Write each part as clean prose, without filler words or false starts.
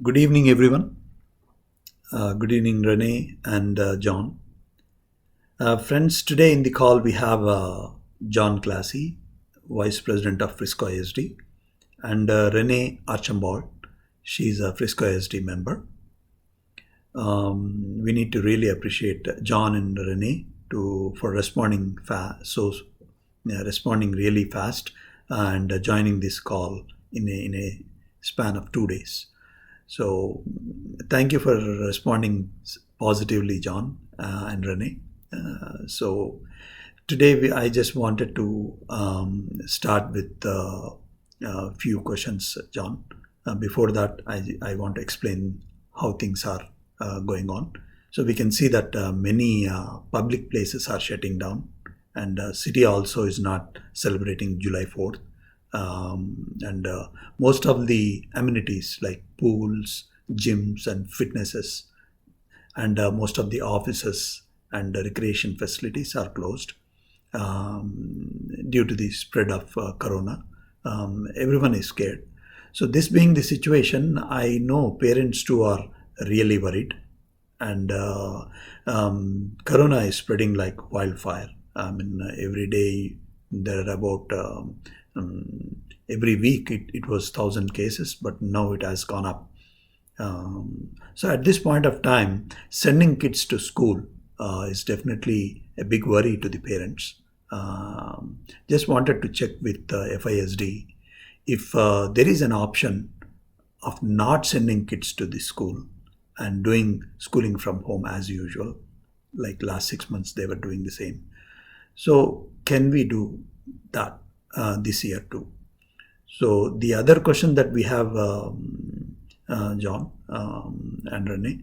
Good evening, everyone. Good evening, Rene and John. Friends, today in the call we have John Classe, Vice President of Frisco ISD, and Rene Archambald. She's a Frisco ISD member. We need to really appreciate John and Rene for responding responding really fast and joining this call in a span of 2 days. So, thank you for responding positively, John and Rene. So, today I just wanted to start with a few questions, John. Before that, I want to explain how things are going on. So, we can see that many public places are shutting down, and city also is not celebrating July 4th. And most of the amenities like pools, gyms, and fitnesses, and most of the offices and recreation facilities are closed due to the spread of corona. Everyone is scared. So, this being the situation, I know parents too are really worried, and corona is spreading like wildfire. I mean, every day there are about every week it was 1,000 cases, but now it has gone up. So at this point of time, sending kids to school is definitely a big worry to the parents. Just wanted to check with FISD if there is an option of not sending kids to the school and doing schooling from home as usual, like last 6 months they were doing the same. So can we do that this year too? So the other question that we have, John and Rene,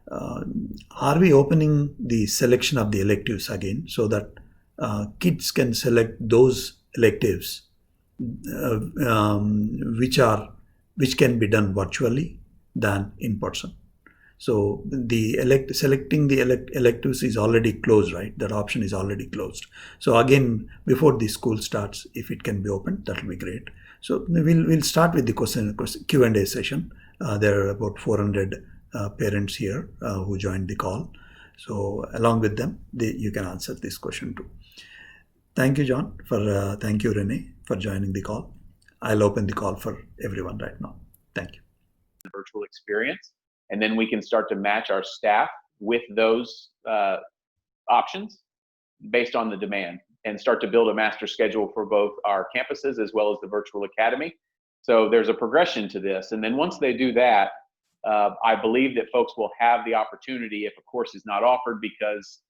are we opening the selection of the electives again so that kids can select those electives which can be done virtually than in person? So the selecting the electives is already closed, right? That option is already closed. So again, before the school starts, if it can be opened, that will be great. So we'll start with the Q&A session. There are about 400 parents here who joined the call. So along with them, you can answer this question too. Thank you, John. Thank you, Rene, for joining the call. I'll open the call for everyone right now. Thank you. Virtual experience. And then we can start to match our staff with those options based on the demand and start to build a master schedule for both our campuses as well as the virtual academy. So there's a progression to this. And then once they do that, I believe that folks will have the opportunity if a course is not offered because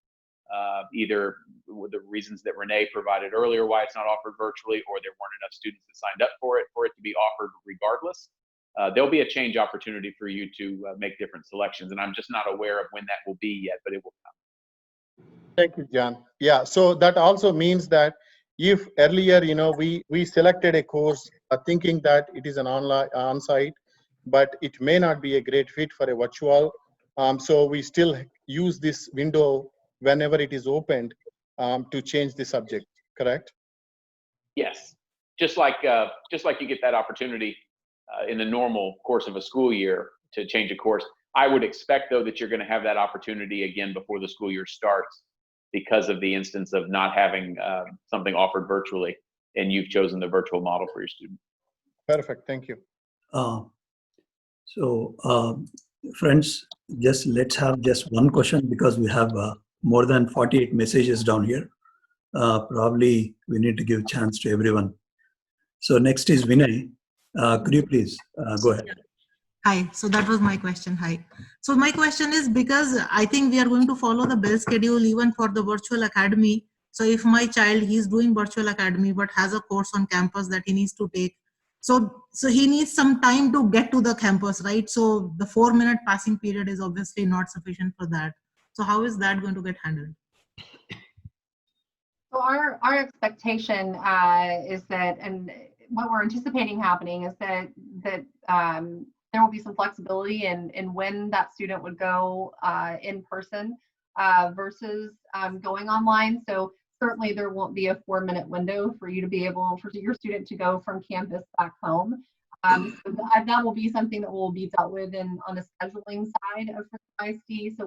either the reasons that Rene provided earlier why it's not offered virtually, or there weren't enough students that signed up for it to be offered regardless. There'll be a change opportunity for you to make different selections. And I'm just not aware of when that will be yet, but it will come. Thank you, John. Yeah, so that also means that if earlier, we selected a course thinking that it is an on-site, but it may not be a great fit for a virtual. So we still use this window whenever it is opened to change the subject, correct? Yes, just like you get that opportunity in the normal course of a school year to change a course. I would expect, though, that you're going to have that opportunity again before the school year starts because of the instance of not having something offered virtually, and you've chosen the virtual model for your student. Perfect. Thank you. Friends, let's have just one question because we have more than 48 messages down here. Probably we need to give chance to everyone. So next is Vinay. Could you please go ahead? Hi, so that was my question. Hi. So my question is, because I think we are going to follow the bell schedule even for the virtual academy. So if my child, he's doing virtual academy, but has a course on campus that he needs to take. So he needs some time to get to the campus, right? So the 4-minute passing period is obviously not sufficient for that. So how is that going to get handled? So our expectation is that, and what we're anticipating happening is that there will be some flexibility in when that student would go in person versus going online. So certainly there won't be a 4-minute window for you to be able, for your student to go from campus back home. So that will be something that will be dealt with on the scheduling side of FISD. So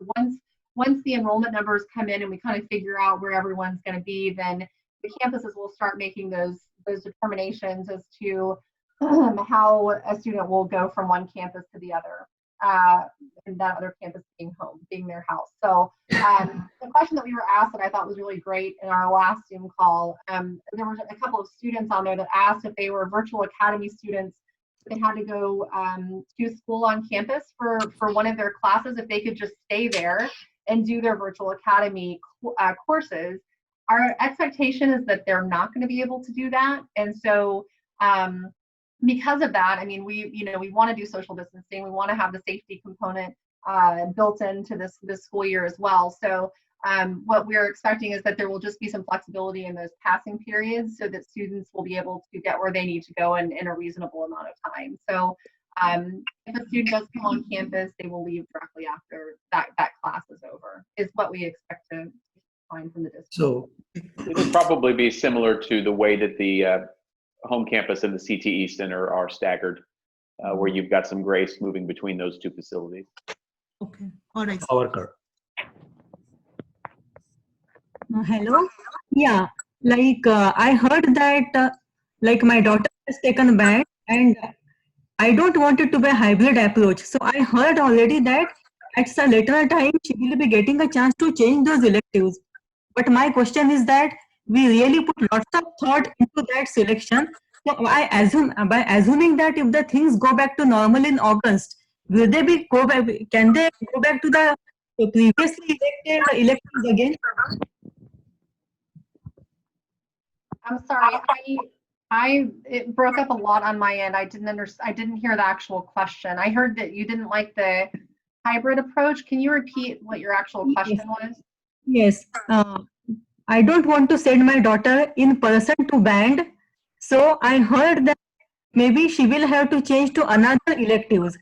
once the enrollment numbers come in and we kind of figure out where everyone's going to be, then the campuses will start making those determinations as to how a student will go from one campus to the other, and that other campus being their house. So the question that we were asked that I thought was really great in our last Zoom call, there were a couple of students on there that asked if they were virtual academy students that had to go to school on campus for one of their classes, if they could just stay there and do their virtual academy courses. Our expectation is that they're not going to be able to do that, and so because of that, I mean, we want to do social distancing. We want to have the safety component built into this school year as well. So what we're expecting is that there will just be some flexibility in those passing periods so that students will be able to get where they need to go in a reasonable amount of time. So if a student does come on campus, they will leave directly after that class is over, is what we expect to find from the district. So it would probably be similar to the way that the home campus and the CTE Center are staggered, where you've got some grace moving between those two facilities. Okay, all right. our curve. Hello. Yeah, like I heard that like my daughter has taken band and I don't want it to be a hybrid approach. So I heard already that at a later time she will be getting a chance to change those electives. But my question is that we really put lots of thought into that selection. So I assume, by assuming that if the things go back to normal in August, will they can they go back to the previously elected electives again? I'm sorry, it broke up a lot on my end. I didn't hear the actual question. I heard that you didn't like the hybrid approach. Can you repeat what your actual question was? Yes. I don't want to send my daughter in person to band. So I heard that maybe she will have to change to another electives.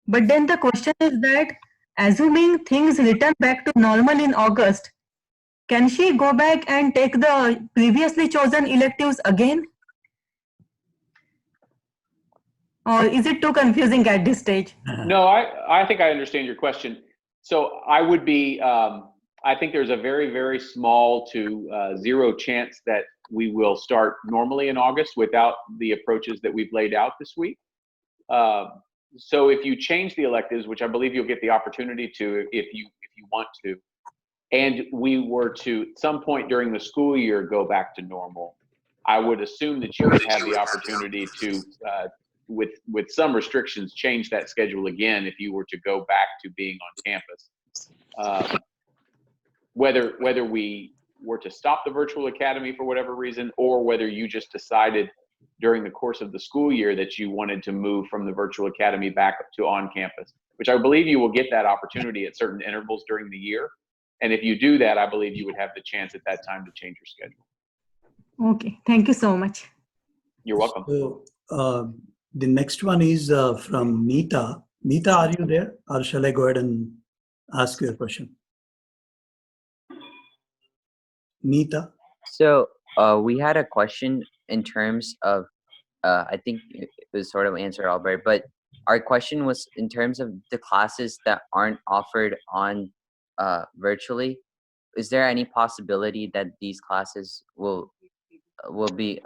But then the question is that assuming things return back to normal in August, can she go back and take the previously chosen electives again? Or is it too confusing at this stage? No, I think I understand your question. So I would be, I think there's a very, very small to zero chance that we will start normally in August without the approaches that we've laid out this week. So if you change the electives, which I believe you'll get the opportunity to if you want to, and we were to at some point during the school year go back to normal, I would assume that you would have the opportunity to, with some restrictions, change that schedule again if you were to go back to being on campus. Whether we were to stop the virtual academy for whatever reason, or whether you just decided during the course of the school year that you wanted to move from the virtual academy back to on campus, which I believe you will get that opportunity at certain intervals during the year. And if you do that, I believe you would have the chance at that time to change your schedule. Okay, thank you so much. You're welcome. So the next one is from Neeta. Neeta, are you there? Or shall I go ahead and ask your question? Neeta? So we had a question in terms of, I think it was sort of answered already, but our question was in terms of the classes that aren't offered on virtually. Is there any possibility that these classes will be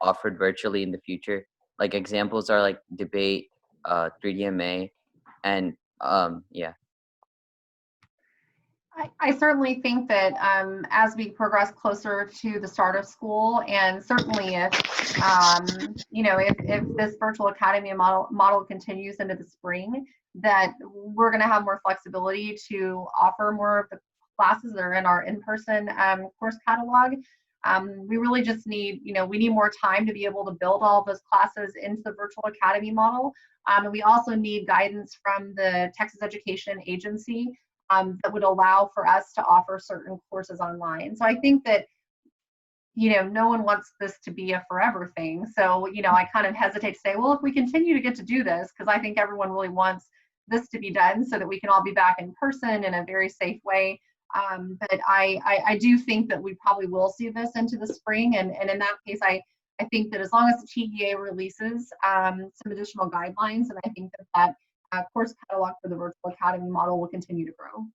offered virtually in the future? Like examples are like debate, 3DMA, and yeah. I certainly think that as we progress closer to the start of school, and certainly if if this virtual academy model continues into the spring, that we're going to have more flexibility to offer more of the classes that are in our in-person course catalog. We really just need, we need more time to be able to build all of those classes into the virtual academy model. And we also need guidance from the Texas Education Agency that would allow for us to offer certain courses online. So I think that, no one wants this to be a forever thing. So, I kind of hesitate to say, well, if we continue to get to do this, because I think everyone really wants this to be done so that we can all be back in person in a very safe way. But I do think that we probably will see this into the spring. And in that case, I think that as long as the TEA releases some additional guidelines, and I think that course catalog for the virtual academy model will continue to grow.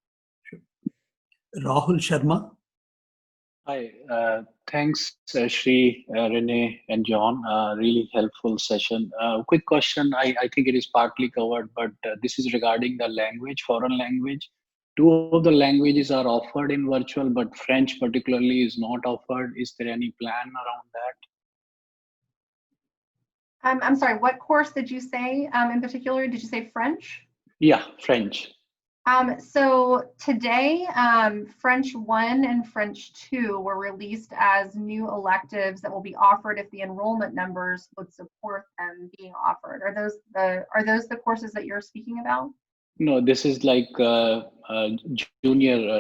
Rahul Sharma. Hi, thanks, Shri, Rene, and John. Really helpful session. Quick question. I think it is partly covered, but this is regarding the language, foreign language. 2 of the languages are offered in virtual, but French particularly is not offered. Is there any plan around that? I'm sorry, what course did you say in particular? Did you say French? Yeah, French. So today, French 1 and French 2 were released as new electives that will be offered if the enrollment numbers would support them being offered. Are those the courses that you're speaking about? No, this is like junior,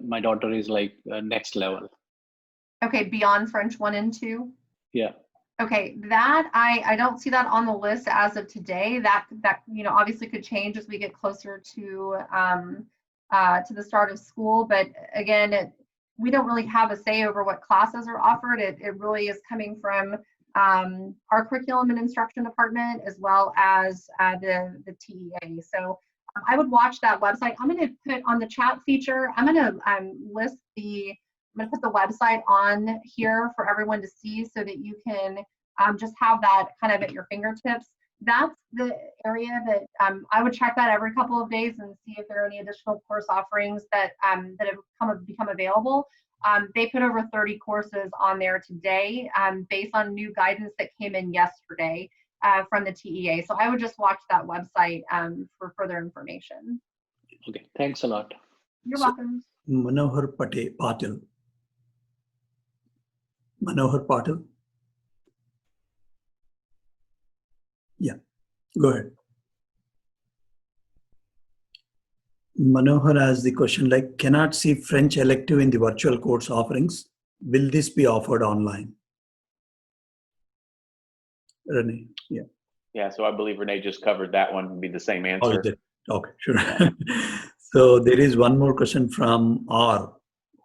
my daughter is like next level. Okay, beyond French 1 and 2? Yeah. Okay, that I don't see that on the list as of today. That obviously could change as we get closer to the start of school. But again, we don't really have a say over what classes are offered. It really is coming from our curriculum and instruction department as well as the TEA. So I would watch that website. I'm going to put on the chat feature. I'm going to I'm going to put the website on here for everyone to see so that you can just have that kind of at your fingertips. That's the area that I would check that every couple of days and see if there are any additional course offerings that have become available. They put over 30 courses on there today based on new guidance that came in yesterday from the TEA. So I would just watch that website for further information. Okay, thanks a lot. You're welcome. Manohar Patil. Manohar Patil. Yeah, go ahead. Manohar has the question like, cannot see French elective in the virtual course offerings. Will this be offered online? Rene, yeah. Yeah, so I believe Rene just covered that one. Would be the same answer. Okay, sure. So there is one more question from R.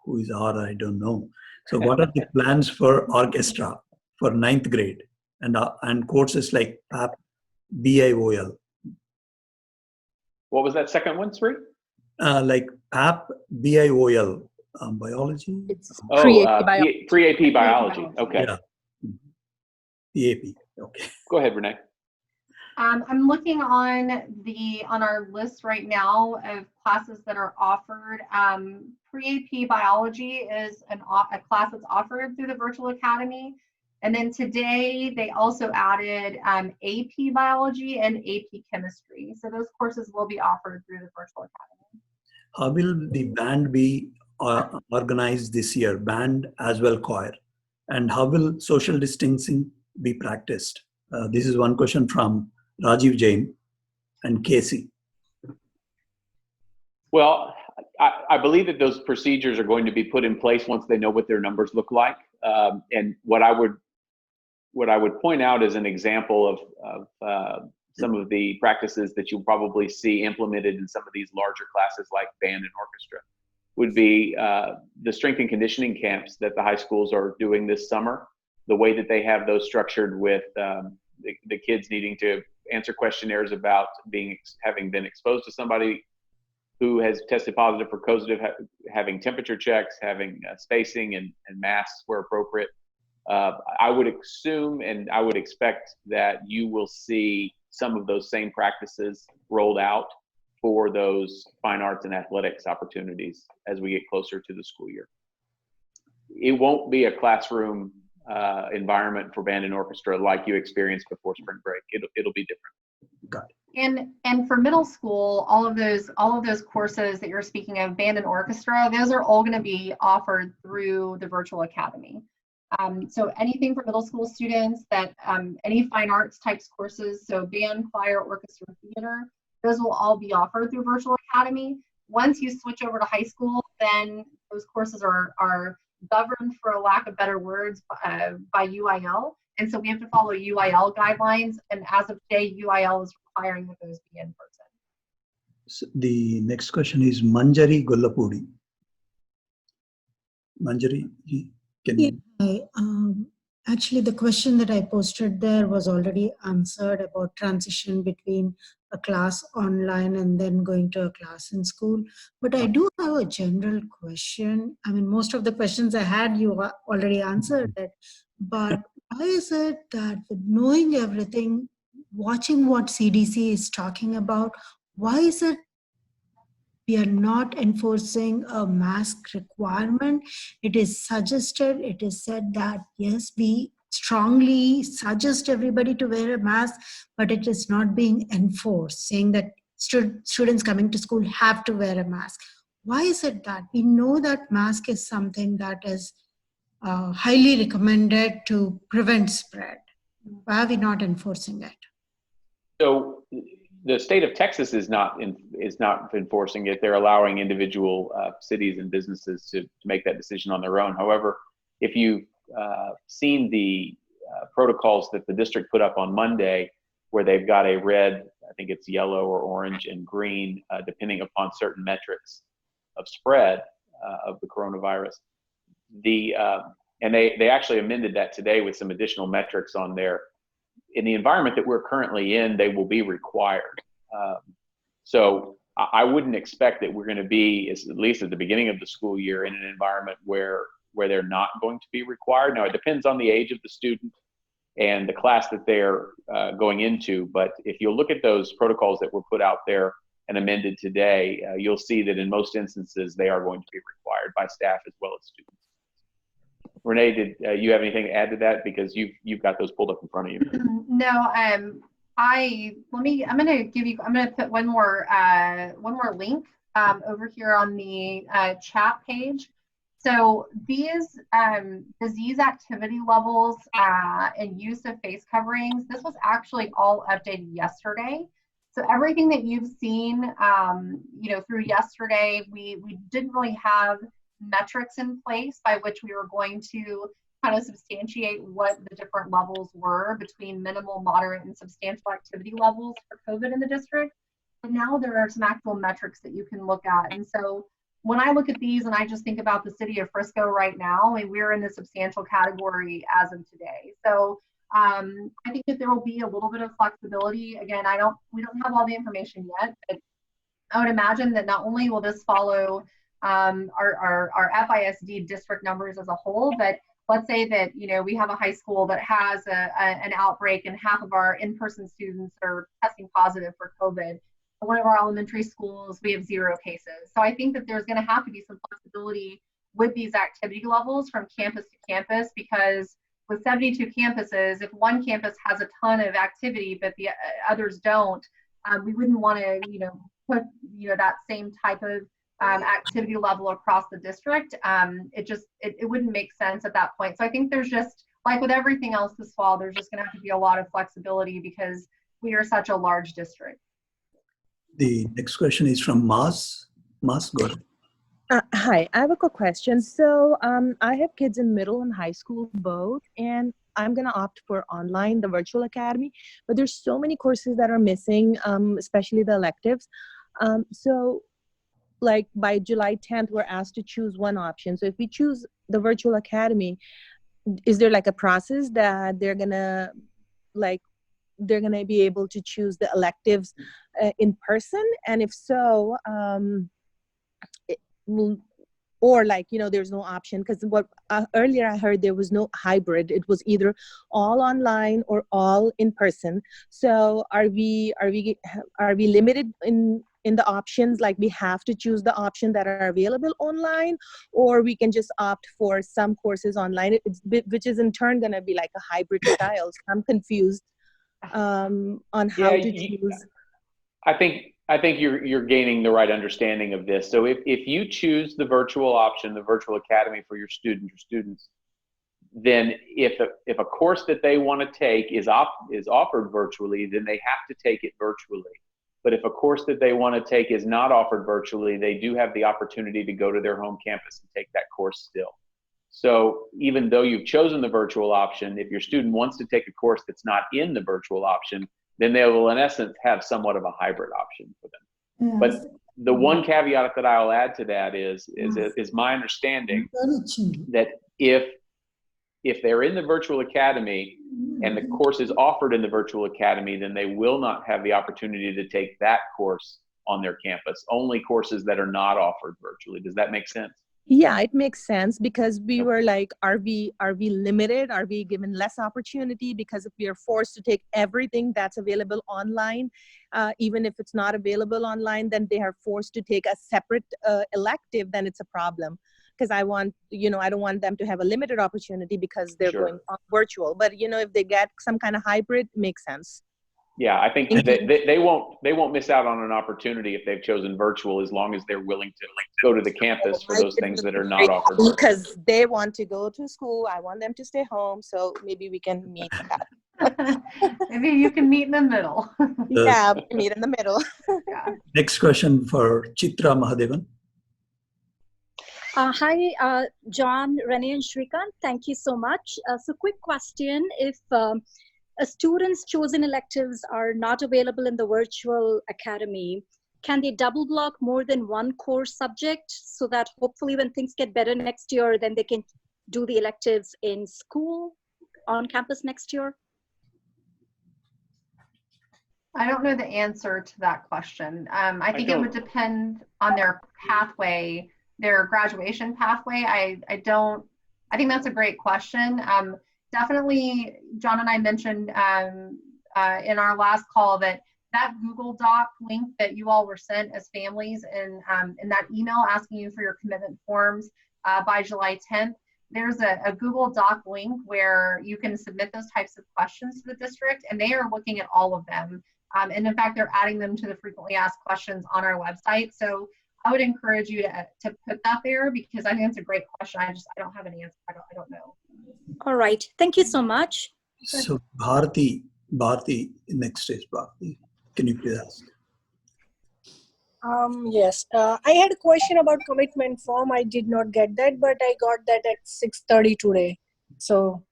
Who is R? I don't know. So what are the plans for orchestra for 9th grade and courses like PAP, BIOL? What was that second one, Sri? Like PAP, BIOL, biology? It's Oh, pre-AP biology. Okay. Yeah. PAP. Okay. Go ahead, Rene. I'm looking on our list right now of classes that are offered. Pre-AP biology is a class that's offered through the virtual academy. And then today they also added AP biology and AP chemistry. So those courses will be offered through the virtual academy. How will the band be organized this year? Band as well choir. And how will social distancing be practiced? This is one question from Rajiv Jain and Casey. Well, I believe that those procedures are going to be put in place once they know what their numbers look like. And what I would point out as an example of some of the practices that you'll probably see implemented in some of these larger classes like band and orchestra would be the strength and conditioning camps that the high schools are doing this summer. The way that they have those structured with the kids needing to answer questionnaires about having been exposed to somebody who has tested positive for COVID, having temperature checks, having spacing and masks where appropriate. I would assume and I would expect that you will see some of those same practices rolled out for those fine arts and athletics opportunities as we get closer to the school year. It won't be a classroom environment for band and orchestra like you experienced before spring break. It'll be different. Got it. And for middle school, all of those courses that you're speaking of, band and orchestra, those are all going to be offered through the virtual academy. So anything for middle school students that any fine arts types courses, so band, choir, orchestra, theater, those will all be offered through virtual academy. Once you switch over to high school, then those courses are governed, for a lack of better words, by UIL. And so we have to follow UIL guidelines. And as of today, UIL is requiring that those be in person. So the next question is Manjari Gollapudi. Manjari, can you? Hi. Actually, the question that I posted there was already answered about transition between a class online and then going to a class in school. But I do have a general question. I mean, most of the questions I had, you already answered it. But why is it that with knowing everything, watching what CDC is talking about, why is it we are not enforcing a mask requirement? It is suggested, it is said that yes, we strongly suggest everybody to wear a mask, but it is not being enforced, saying that students coming to school have to wear a mask. Why is it that we know that mask is something that is highly recommended to prevent spread? Why are we not enforcing it? So the state of Texas is not enforcing it. They're allowing individual cities and businesses to make that decision on their own. However, if you've seen the protocols that the district put up on Monday, where they've got a red, I think it's yellow or orange and green, depending upon certain metrics of spread of the coronavirus. And they actually amended that today with some additional metrics on there. In the environment that we're currently in, they will be required. So I wouldn't expect that we're going to be, at least at the beginning of the school year, in an environment where they're not going to be required. Now, it depends on the age of the student and the class that they're going into. But if you look at those protocols that were put out there and amended today, you'll see that in most instances, they are going to be required by staff as well as students. Rene, did you have anything to add to that? Because you've got those pulled up in front of you. No, I'm gonna put one more link over here on the chat page. So these disease activity levels and use of face coverings, this was actually all updated yesterday. So everything that you've seen, through yesterday, we didn't really have metrics in place by which we were going to kind of substantiate what the different levels were between minimal, moderate, and substantial activity levels for COVID in the district. But now there are some actual metrics that you can look at. And so when I look at these and I just think about the city of Frisco right now, I mean, we're in the substantial category as of today. So I think that there will be a little bit of flexibility. Again, we don't have all the information yet, but I would imagine that not only will this follow our FISD district numbers as a whole, but let's say that we have a high school that has an outbreak and half of our in-person students are testing positive for COVID. One of our elementary schools, we have 0 cases. So I think that there's going to have to be some flexibility with these activity levels from campus to campus, because with 72 campuses, if one campus has a ton of activity but the others don't, we wouldn't want to put that same type of activity level across the district. It wouldn't make sense at that point. So I think there's just, like with everything else this fall, there's just going to have to be a lot of flexibility because we are such a large district. The next question is from Mas. Mas, go ahead. Hi, I have a quick question. So I have kids in middle and high school both, and I'm going to opt for online, the virtual academy, but there's so many courses that are missing, especially the electives. So like by July 10th, we're asked to choose one option. So if we choose the virtual academy, is there like a process that they're gonna be able to choose the electives in person? And if so, or there's no option, because what earlier I heard there was no hybrid. It was either all online or all in person. So are we limited in the options, like we have to choose the option that are available online, or we can just opt for some courses online, which is in turn going to be like a hybrid style? So I'm confused on how to choose. I think you're gaining the right understanding of this. So if you choose the virtual option, the virtual academy for your students, then if a course that they want to take is offered virtually, then they have to take it virtually. But if a course that they want to take is not offered virtually, they do have the opportunity to go to their home campus and take that course still. So even though you've chosen the virtual option, if your student wants to take a course that's not in the virtual option, then they will in essence have somewhat of a hybrid option for them. Yes. But the one caveat that I'll add to that is my understanding that if if they're in the virtual academy and the course is offered in the virtual academy, then they will not have the opportunity to take that course on their campus. Only courses that are not offered virtually. Does that make sense? Yeah, it makes sense, because we were like, are we limited? Are we given less opportunity? Because if we are forced to take everything that's available online, even if it's not available online, then they are forced to take a separate elective, then it's a problem. Because I want, I don't want them to have a limited opportunity because they're going on virtual. But, if they get some kind of hybrid, it makes sense. Yeah, I think they won't miss out on an opportunity if they've chosen virtual, as long as they're willing to go to the campus for those things that are not offered. Because they want to go to school. I want them to stay home. So maybe we can meet that. Maybe you can meet in the middle. Yeah, meet in the middle. Next question for Chitra Mahadevan. Hi, John, Rene, and Shrikant. Thank you so much. So quick question. If a student's chosen electives are not available in the virtual academy, can they double block more than one core subject so that hopefully when things get better next year, then they can do the electives in school, on campus next year? I don't know the answer to that question. I think it would depend on their pathway, their graduation pathway. I think that's a great question. Definitely, John and I mentioned in our last call that Google Doc link that you all were sent as families and in that email asking you for your commitment forms by July 10th, there's a Google Doc link where you can submit those types of questions to the district, and they are looking at all of them. And in fact, they're adding them to the frequently asked questions on our website. So I would encourage you to put that there, because I think it's a great question. I don't have an answer. I don't know. All right. Thank you so much. So Bharti, next is Bharti. Can you please ask? Yes, I had a question about commitment form. I did not get that, but I got that at 6:30 today. So.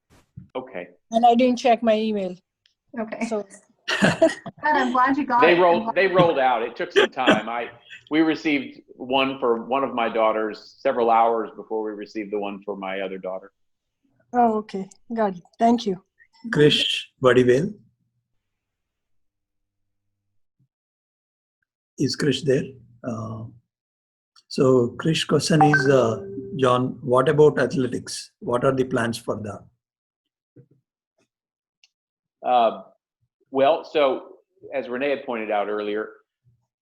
Okay. And I didn't check my email. Okay. So. I'm glad you got it. They rolled out. It took some time. We received one for one of my daughters several hours before we received the one for my other daughter. Oh, okay. Got it. Thank you. Krish Vadivel. Is Krish there? So Krish question is, John, what about athletics? What are the plans for that? Well, so as Rene had pointed out earlier,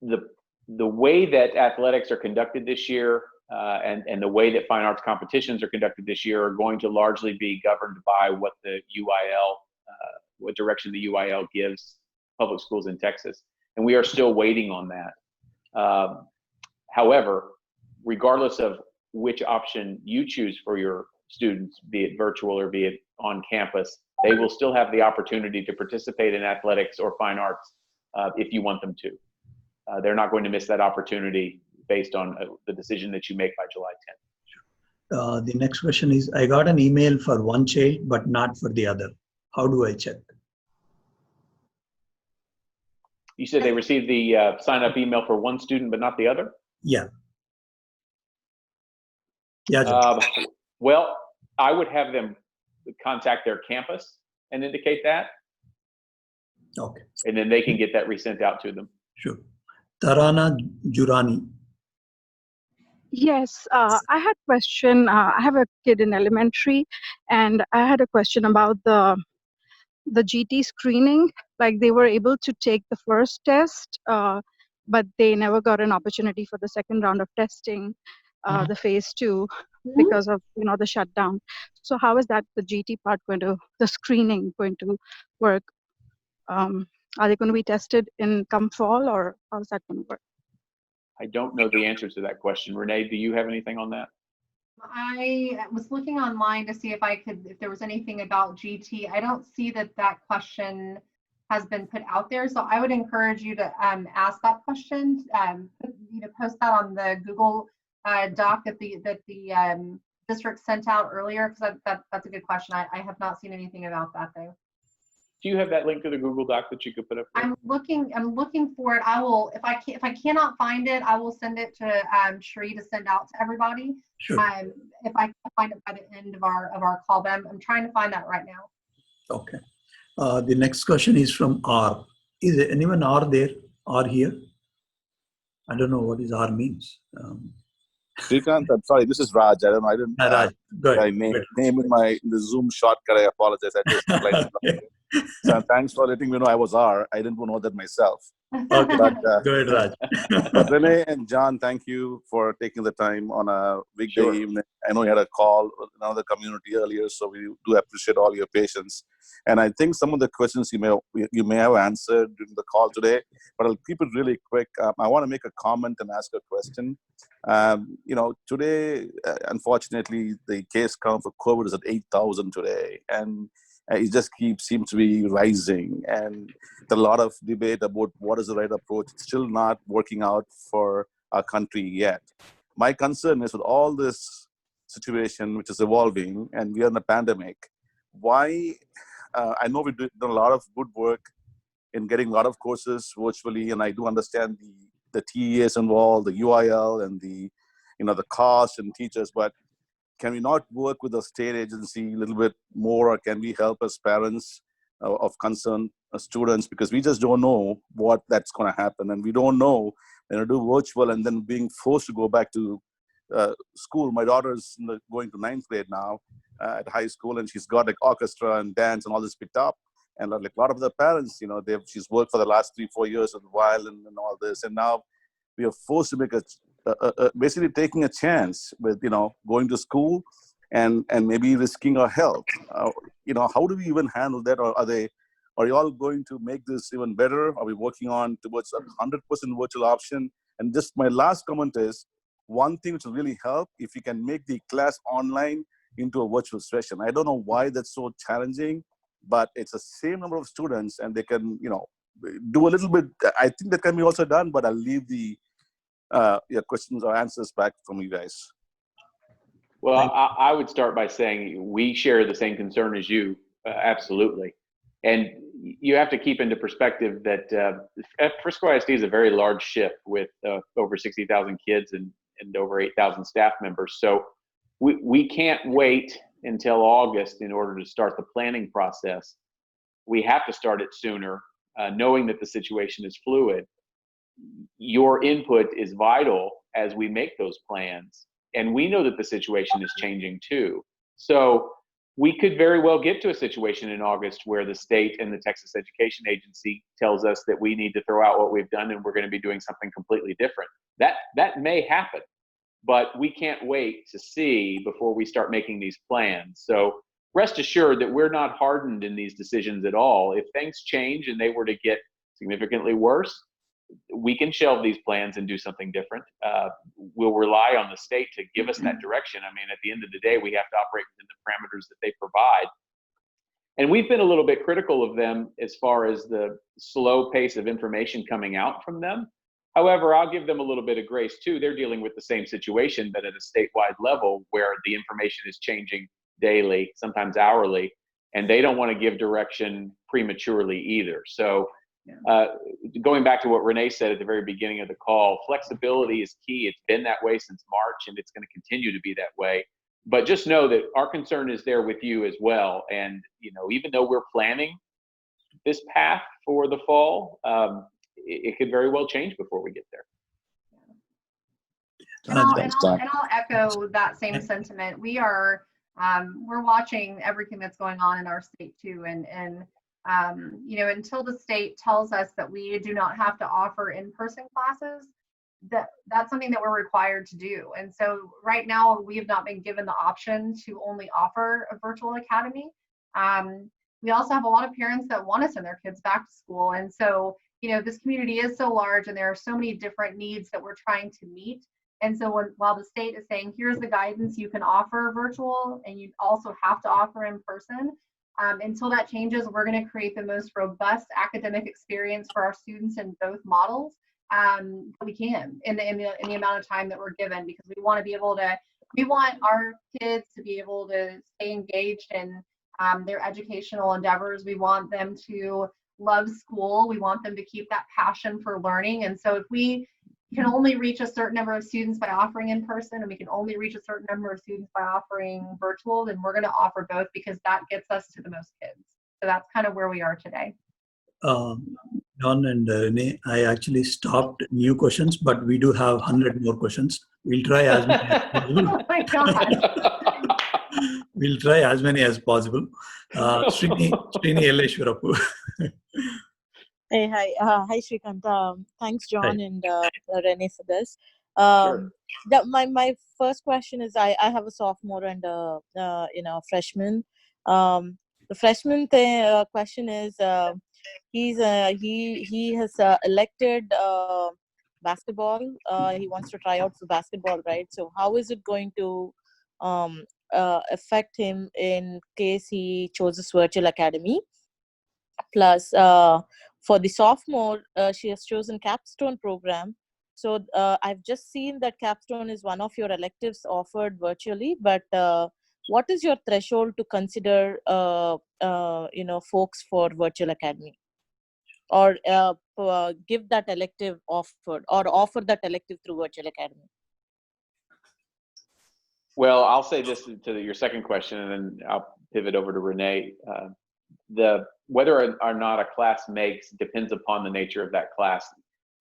the way that athletics are conducted this year and the way that fine arts competitions are conducted this year are going to largely be governed by what the UIL, what direction the UIL gives public schools in Texas. And we are still waiting on that. However, regardless of which option you choose for your students, be it virtual or be it on campus, they will still have the opportunity to participate in athletics or fine arts if you want them to. They're not going to miss that opportunity based on the decision that you make by July 10th. The next question is, I got an email for one child, but not for the other. How do I check? You said they received the sign-up email for one student, but not the other? Yeah. Yeah. Well, I would have them contact their campus and indicate that. Okay. And then they can get that resent out to them. Sure. Tarana Jurani. Yes, I had a question. I have a kid in elementary, and I had a question about the GT screening. Like, they were able to take the first test, but they never got an opportunity for the second round of testing, the phase 2, because of the shutdown. So how is that the GT part the screening going to work? Are they going to be tested in come fall, or how's that going to work? I don't know the answer to that question. Renee, do you have anything on that? I was looking online to see if there was anything about GT. I don't see that question has been put out there. So I would encourage you to ask that question, post that on the Google Doc that the district sent out earlier, because that's a good question. I have not seen anything about that though. Do you have that link to the Google Doc that you could put up there? I'm looking for it. I will, if I cannot find it, I will send it to Sheree to send out to everybody. Sure. If I can find it by the end of our call, but I'm trying to find that right now. Okay. The next question is from R. Is there anyone R there? R here? I don't know what is R means. Srikanth, I'm sorry, this is Raj. I didn't Raj, go ahead. my name in the Zoom shortcut. I apologize. I just Okay. So thanks for letting me know I was R. I didn't know that myself. Okay. But, Go ahead, Raj. but Rene and John, thank you for taking the time on a weekday Sure. evening. I know you had a call with another community earlier, so we do appreciate all your patience. And I think some of the questions you may have answered during the call today, but I'll keep it really quick. I want to make a comment and ask a question. Today, unfortunately, the case count for COVID is at 8,000 today, and it just seems to be rising. And there's a lot of debate about what is the right approach. It's still not working out for our country yet. My concern is with all this situation, which is evolving, and we are in a pandemic, why? I know we've done a lot of good work in getting a lot of courses virtually, and I do understand the TEAs involved, the UIL, and the cost and teachers, but can we not work with the state agency a little bit more, or can we help as parents of concerned students, because we just don't know what that's going to happen, and we don't know do virtual and then being forced to go back to school. My daughter's going to 9th grade now at high school, and she's got like orchestra and dance and all this picked up. And like a lot of the parents, she's worked for the last 3-4 years with violin and all this, and now we are forced to make basically taking a chance with going to school and maybe risking our health. How do we even handle that? Or are you all going to make this even better? Are we working on towards a 100% virtual option? And just my last comment is, one thing which will really help if you can make the class online into a virtual session. I don't know why that's so challenging, but it's the same number of students and they can, do a little bit. I think that can be also done, but I'll leave the your questions or answers back from you guys. Well, I would start by saying we share the same concern as you, absolutely. And you have to keep into perspective that Frisco ISD is a very large ship with over 60,000 kids and over 8,000 staff members. So we can't wait until August in order to start the planning process. We have to start it sooner, knowing that the situation is fluid. Your input is vital as we make those plans. And we know that the situation is changing too. So we could very well get to a situation in August where the state and the Texas Education Agency tells us that we need to throw out what we've done and we're going to be doing something completely different. That may happen, but we can't wait to see before we start making these plans. So rest assured that we're not hardened in these decisions at all. If things change and they were to get significantly worse, we can shelve these plans and do something different. We'll rely on the state to give us that direction. I mean, at the end of the day, we have to operate within the parameters that they provide. And we've been a little bit critical of them as far as the slow pace of information coming out from them. However, I'll give them a little bit of grace too. They're dealing with the same situation, but at a statewide level where the information is changing daily, sometimes hourly, and they don't want to give direction prematurely either. So going back to what Rene said at the very beginning of the call, flexibility is key. It's been that way since March, and it's going to continue to be that way. But just know that our concern is there with you as well. And, even though we're planning this path for the fall, it could very well change before we get there. And I'll echo that same sentiment. We're watching everything that's going on in our state too. And until the state tells us that we do not have to offer in-person classes, that's something that we're required to do. And so right now we have not been given the option to only offer a virtual academy. We also have a lot of parents that want to send their kids back to school. And so, this community is so large and there are so many different needs that we're trying to meet. And so while the state is saying, here's the guidance, you can offer virtual and you also have to offer in person, until that changes, we're going to create the most robust academic experience for our students in both models we can in the amount of time that we're given, because we want our kids to be able to stay engaged and their educational endeavors. We want them to love school. We want them to keep that passion for learning. And so if we can only reach a certain number of students by offering in person, and we can only reach a certain number of students by offering virtual, then we're going to offer both because that gets us to the most kids. So that's kind of where we are today. John and Rene, I actually stopped new questions, but we do have 100 more questions. We'll try as many as possible. Oh my God. We'll try as many as possible. Srini Elleshwarapu. Hey, hi. Hi, Shrikant. Thanks, John and Rene, for this. Sure. My first question is, I have a sophomore and a freshman. The freshman question is, he has elected basketball. He wants to try out for basketball, right? So how is it going to affect him in case he chooses virtual academy? Plus, for the sophomore, she has chosen capstone program. So I've just seen that capstone is one of your electives offered virtually, but what is your threshold to consider folks for virtual academy, or give that elective offered, or offer that elective through virtual academy? Well, I'll say this to your second question, and then I'll pivot over to Rene. Whether or not a class makes depends upon the nature of that class.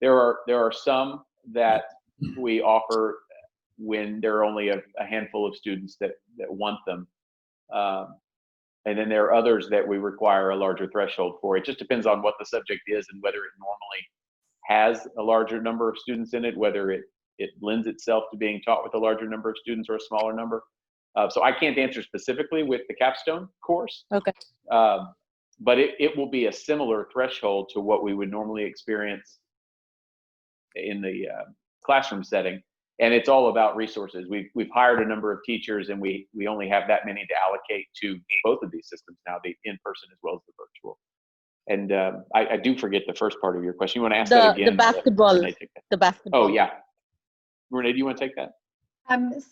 There are some that we offer when there are only a handful of students that want them, and then there are others that we require a larger threshold for. It just depends on what the subject is and whether it normally has a larger number of students in it, whether it lends itself to being taught with a larger number of students or a smaller number. So I can't answer specifically with the capstone course. Okay. But it will be a similar threshold to what we would normally experience in the classroom setting. And it's all about resources. We've hired a number of teachers, and we only have that many to allocate to both of these systems now, the in-person as well as the virtual. And I do forget the first part of your question. You want to ask that again? The basketball. The basketball. Oh, yeah. Rene, do you want to take that?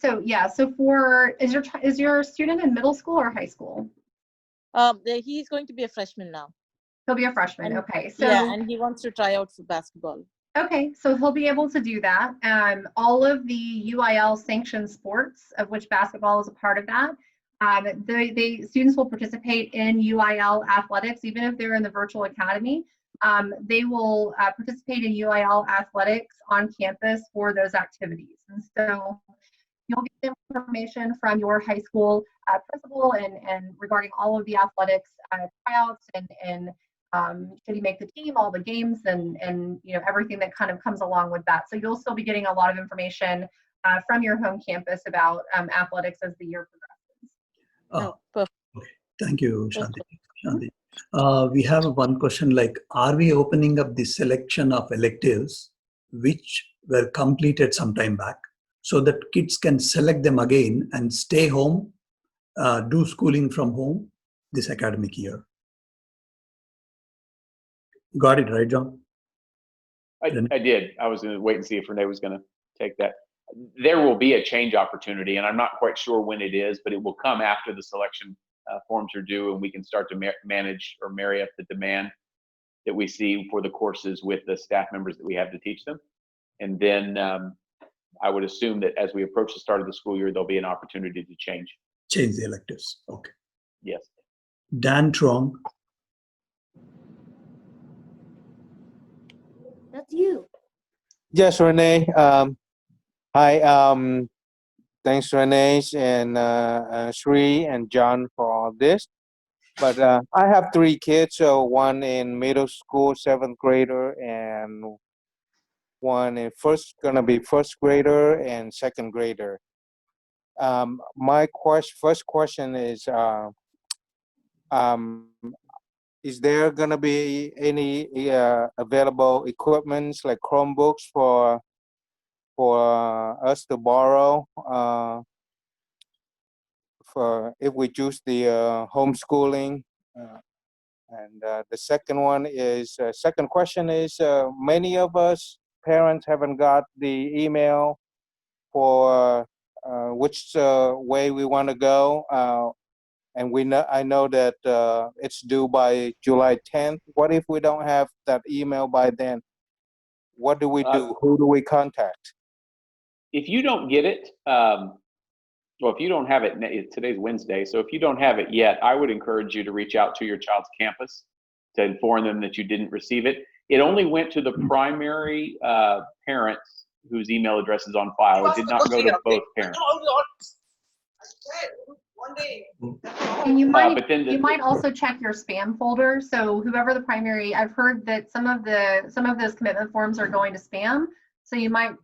So is your student in middle school or high school? He's going to be a freshman now. He'll be a freshman. Okay. So yeah, and he wants to try out for basketball. Okay, so he'll be able to do that. All of the UIL sanctioned sports, of which basketball is a part of that, the students will participate in UIL athletics, even if they're in the virtual academy. They will participate in UIL athletics on campus for those activities. And so you'll get information from your high school principal and regarding all of the athletics tryouts and should he make the team, all the games, and everything that kind of comes along with that. So you'll still be getting a lot of information from your home campus about athletics as the year progresses. Okay. Thank you, Shanti. We have one question like, are we opening up the selection of electives which were completed some time back so that kids can select them again and stay home, do schooling from home this academic year? Got it, right, John? I did. I was going to wait and see if Rene was going to take that. There will be a change opportunity, and I'm not quite sure when it is, but it will come after the selection forms are due, and we can start to manage or marry up the demand that we see for the courses with the staff members that we have to teach them. And then I would assume that as we approach the start of the school year, there'll be an opportunity to change the electives. Okay. Yes. Dan Trong. That's you. Yes, Rene. Hi. Thanks, Rene and Sri and John for all this. But I have 3 kids. So one in middle school, 7th grader, and one in first grader and 2nd grader. My first question is there gonna be any available equipments like Chromebooks for us to borrow for if we choose the homeschooling? And the second question is many of us parents haven't got the email for which way we want to go. and I know that it's due by July 10th. What if we don't have that email by then? What do we do? Who do we contact? If you don't get it, well, if you don't have it, today's Wednesday, so if you don't have it yet, I would encourage you to reach out to your child's campus to inform them that you didn't receive it. It only went to the primary parents whose email address is on file. It did not go to both parents. And you might but then you might also check your spam folder. So whoever the primary, I've heard that some of those commitment forms are going to spam. So you might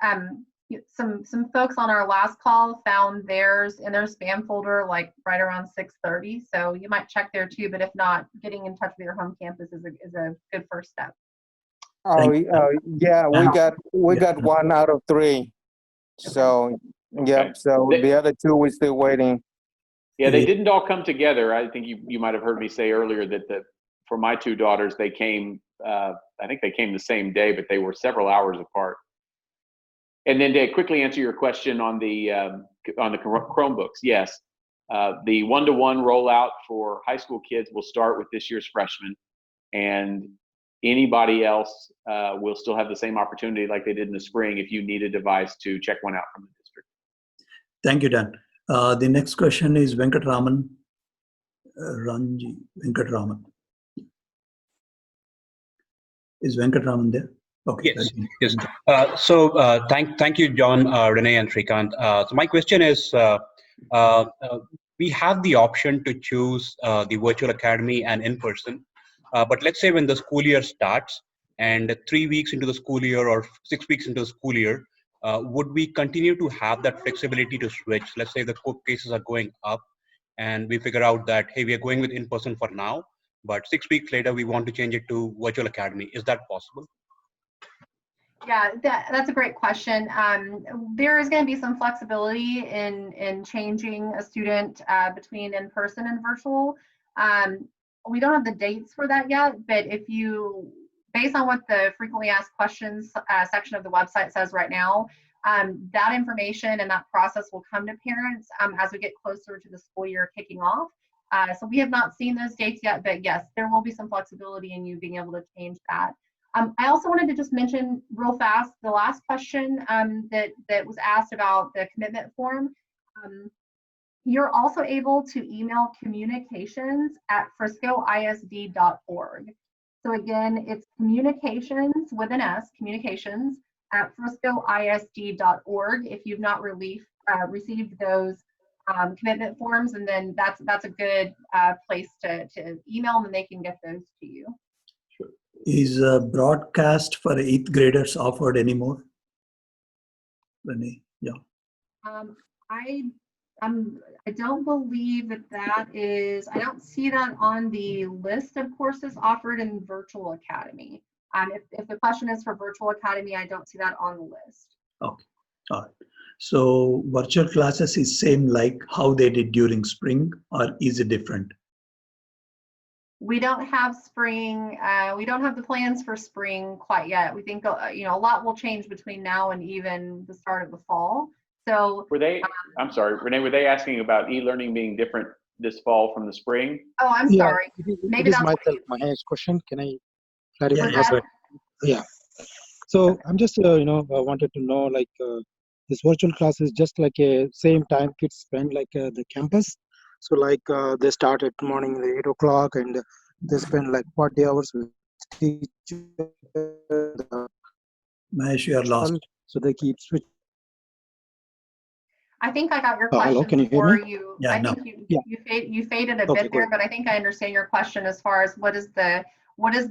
some folks on our last call found theirs in their spam folder like right around 6:30. So you might check there too. But if not, getting in touch with your home campus is a good first step. Oh, yeah, we got 1 out of 3. So yeah, so the other 2 we're still waiting. Yeah, they didn't all come together. I think you might have heard me say earlier that for my 2 daughters, they came. I think they came the same day, but they were several hours apart. And then to quickly answer your question on the Chromebooks, yes, the 1-to-1 rollout for high school kids will start with this year's freshmen, and anybody else will still have the same opportunity like they did in the spring if you need a device to check one out from the district. Thank you, Dan. The next question is Venkatraman. Ranji Venkatraman. Is Venkatraman there? Okay. Yes. Thank you, John, Rene, and Shrikant. So my question is, we have the option to choose the virtual academy and in person, but let's say when the school year starts and 3 weeks into the school year or 6 weeks into the school year, would we continue to have that flexibility to switch? Let's say the COVID cases are going up and we figure out that, hey, we are going with in person for now, but 6 weeks later we want to change it to virtual academy. Is that possible? Yeah, that's a great question. There is going to be some flexibility in changing a student between in-person and virtual. We don't have the dates for that yet, but if you, based on what the frequently asked questions section of the website says right now, that information and that process will come to parents as we get closer to the school year kicking off. So we have not seen those dates yet, but yes, there will be some flexibility in you being able to change that. I also wanted to just mention real fast the last question that was asked about the commitment form. You're also able to email communications@friscoisd.org. So again, it's communications with an S, communications@friscoisd.org if you've not received those commitment forms, and then that's a good place to email them and they can get those to you. Is broadcast for 8th graders offered anymore? Rene, yeah. I don't believe that is, I don't see that on the list of courses offered in Virtual Academy. If the question is for Virtual Academy, I don't see that on the list. Okay, all right. So virtual classes is same like how they did during spring, or is it different? We don't have spring. We don't have the plans for spring quite yet. We think a lot will change between now and even the start of the fall. So were they? I'm sorry, Rene. Were they asking about e-learning being different this fall from the spring? Oh, I'm sorry. Maybe that's Mahesh's question. Can I clarify? Yeah. Yeah. So I'm just wanted to know, like, this virtual class is just like a same time kids spend like the campus. So like they start at morning at 8 o'clock and they spend like 40 hours with teacher. Mahesh, you are lost. So they keep switching. I think I got your question. Hello, can you hear me? Yeah, I think you faded a bit there, but I think I understand your question as far as what does the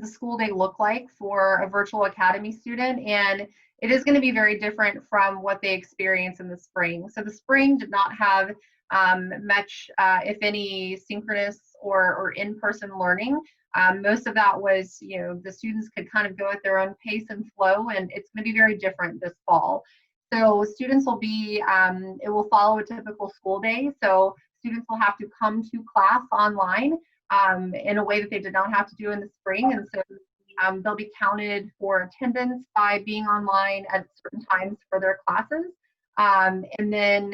school day look like for a virtual academy student, and it is going to be very different from what they experience in the spring. So the spring did not have much, if any, synchronous or in-person learning. Most of that was, the students could kind of go at their own pace and flow, and it's going to be very different this fall. So students will be, it will follow a typical school day. So students will have to come to class online in a way that they did not have to do in the spring. And so they'll be counted for attendance by being online at certain times for their classes. And then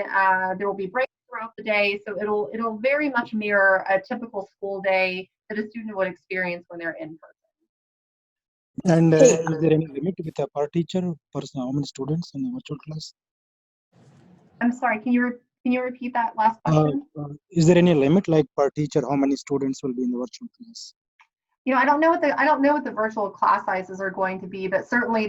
there will be breaks throughout the day, so it'll very much mirror a typical school day that a student would experience when they're in person. And is there any limit with a per teacher, how many students in the virtual class? I'm sorry, can you repeat that last question? Is there any limit, like per teacher, how many students will be in the virtual class? You know, I don't know what the virtual class sizes are going to be, but certainly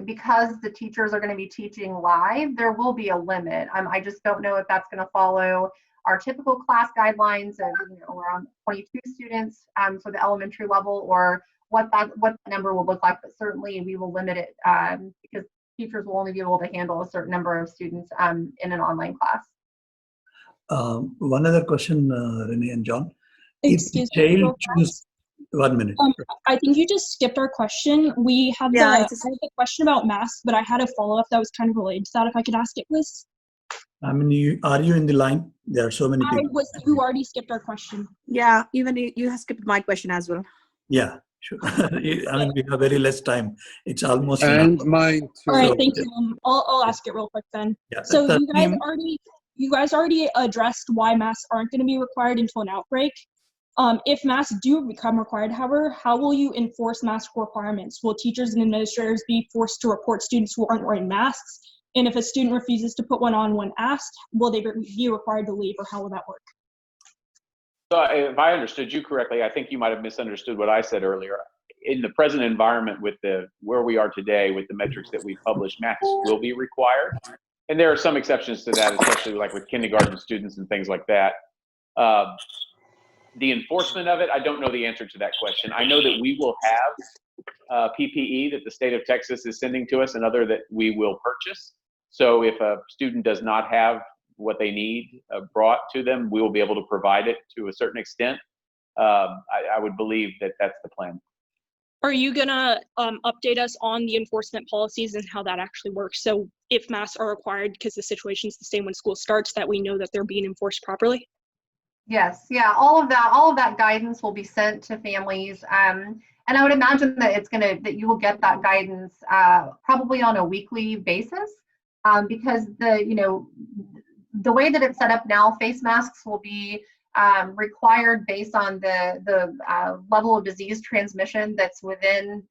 because the teachers are going to be teaching live, there will be a limit. I just don't know if that's going to follow our typical class guidelines of around 22 students for the elementary level, or what that number will look like. But certainly we will limit it because teachers will only be able to handle a certain number of students in an online class. One other question, Renee and John. Excuse if the me, child chooses, 1 minute. I think you just skipped our question. We have I had the question about masks, but I had a follow-up that was kind of related to that. If I could ask it, please. I mean, are you in the line? There are so many people. You already skipped our question. Yeah, even you have skipped my question as well. Yeah, sure. I mean, we have very less time. It's almost and mine too. All right, thank you. I'll ask it real quick then. Yeah, so you guys already addressed why masks aren't going to be required until an outbreak. If masks do become required, however, how will you enforce mask requirements? Will teachers and administrators be forced to report students who aren't wearing masks? And if a student refuses to put one on when asked, will they be required to leave, or how will that work? So if I understood you correctly, I think you might have misunderstood what I said earlier. In the present environment with where we are today with the metrics that we publish, masks will be required. And there are some exceptions to that, especially like with kindergarten students and things like that. The enforcement of it, I don't know the answer to that question. I know that we will have PPE that the state of Texas is sending to us and other that we will purchase. So if a student does not have what they need brought to them, we will be able to provide it to a certain extent. I would believe that that's the plan. Are you gonna update us on the enforcement policies and how that actually works? So if masks are required because the situation is the same when school starts, that we know that they're being enforced properly? Yes, yeah, all of that guidance will be sent to families. And I would imagine that that you will get that guidance probably on a weekly basis because the way that it's set up now, face masks will be required based on the level of disease transmission that's within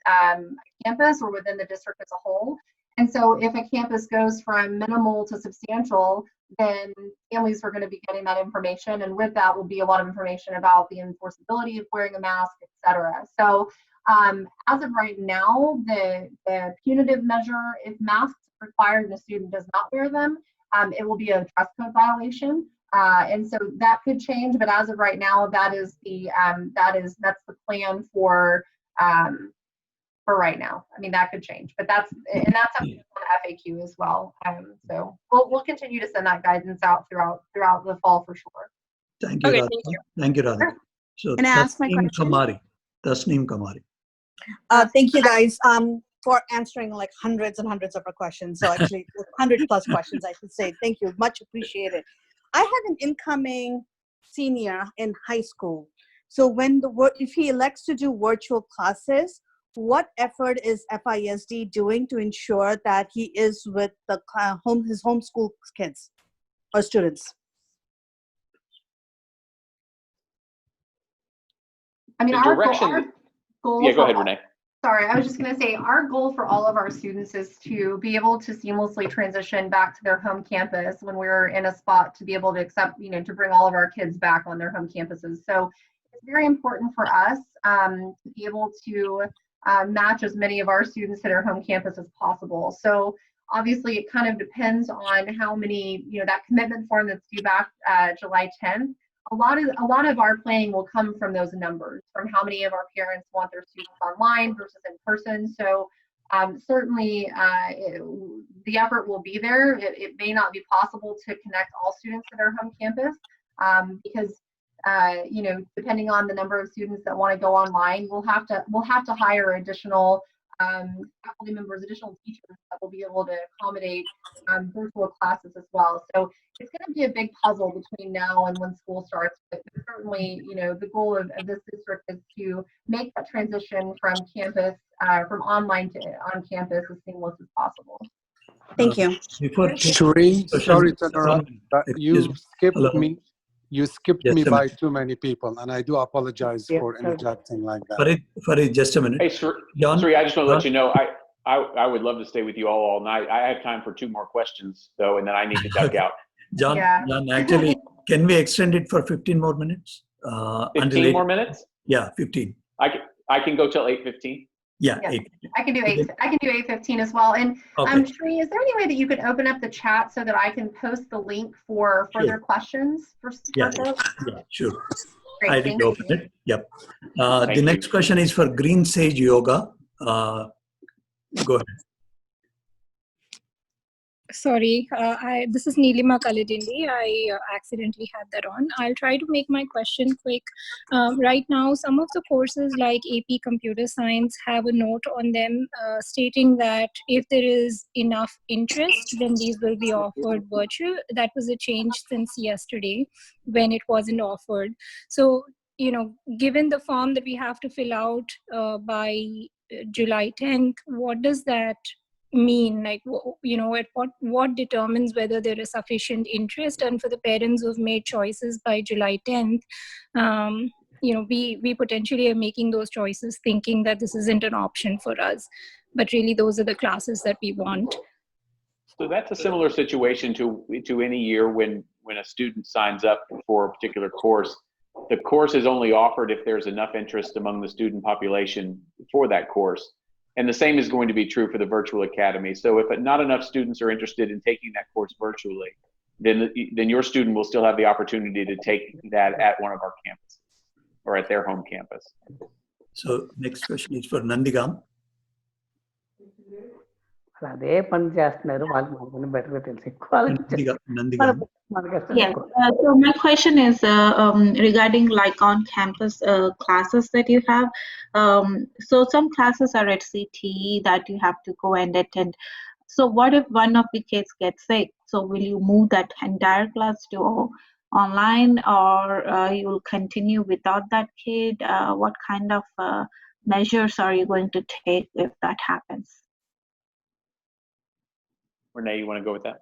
campus or within the district as a whole. And so if a campus goes from minimal to substantial, then families are going to be getting that information. And with that will be a lot of information about the enforceability of wearing a mask, et cetera. So as of right now, the punitive measure, if masks are required and a student does not wear them, it will be a dress code violation. And so that could change, but as of right now, that's the plan for right now. I mean, that could change, but that's something on FAQ as well. So we'll continue to send that guidance out throughout the fall for sure. Thank you, Okay, Radha. thank you. Radha. Sure. So Can I ask my Tasneem Kamari. Thank you guys for answering like hundreds and hundreds of our questions. So actually 100+ questions, I should say. Thank you, much appreciated. I have an incoming senior in high school. So if he elects to do virtual classes, what effort is FISD doing to ensure that he is with his homeschool kids or students? I mean, our goal. Yeah, go ahead, Renee. Sorry, I was just going to say our goal for all of our students is to be able to seamlessly transition back to their home campus when we're in a spot to be able to accept, to bring all of our kids back on their home campuses. So it's very important for us to be able to match as many of our students to their home campus as possible. So obviously it kind of depends on how many, that commitment form that's due back July 10th. A lot of our planning will come from those numbers, from how many of our parents want their students online versus in person. So certainly the effort will be there. It may not be possible to connect all students to their home campus because depending on the number of students that want to go online, we'll have to hire additional faculty members, additional teachers that will be able to accommodate virtual classes as well. So it's going to be a big puzzle between now and when school starts. But certainly, the goal of this district is to make that transition from campus, from online to on campus as seamless as possible. Thank you. Before Shri, sorry to interrupt, but excuse you me. skipped Hello. me. You skipped Just me a by minute. too many people, and I do apologize for interjecting like that. Farid, just a minute. Hey, Sri, John, I just want to let John? you know, I would love to stay with you all night. I have time for 2 more questions though, and then I need to duck out. John, Yeah. John, actually, can we extend it for 15 more minutes? 15 more minutes? Yeah, 15. I can go till 8:15. Yeah, Yeah. 8. I can do 8:15 as well. And Okay. Shri, is there any way that you could open up the chat so that I can post the link for further questions for Yeah, folks? yeah, sure. Great, I thank did open you. it. Yep. Thank The you. next question is for Green Sage Yoga. Go ahead. Sorry, this is Neelima Kaladindi. I accidentally had that on. I'll try to make my question quick. Right now, some of the courses like AP Computer Science have a note on them stating that if there is enough interest, then these will be offered virtual. That was a change since yesterday when it wasn't offered. So, you know, given the form that we have to fill out by July 10th, what does that mean? Like, you know, at what determines whether there is sufficient interest? And for the parents who've made choices by July 10th, you know, we potentially are making those choices thinking that this isn't an option for us, but really those are the classes that we want. So that's a similar situation to any year when a student signs up for a particular course. The course is only offered if there's enough interest among the student population for that course. And the same is going to be true for the virtual academy. So if not enough students are interested in taking that course virtually, then your student will still have the opportunity to take that at one of our campuses or at their home campus. So next question is for Nandigam. అదే పని చేస్తున్నారు వాళ్ళు మనకు బెటర్గా తెలుసు Yes. So my question is regarding like on-campus classes that you have. So some classes are at CTE that you have to go and attend. So what if one of the kids gets sick? So will you move that entire class to online, or you will continue without that kid? What kind of measures are you going to take if that happens? Renee, you want to go with that?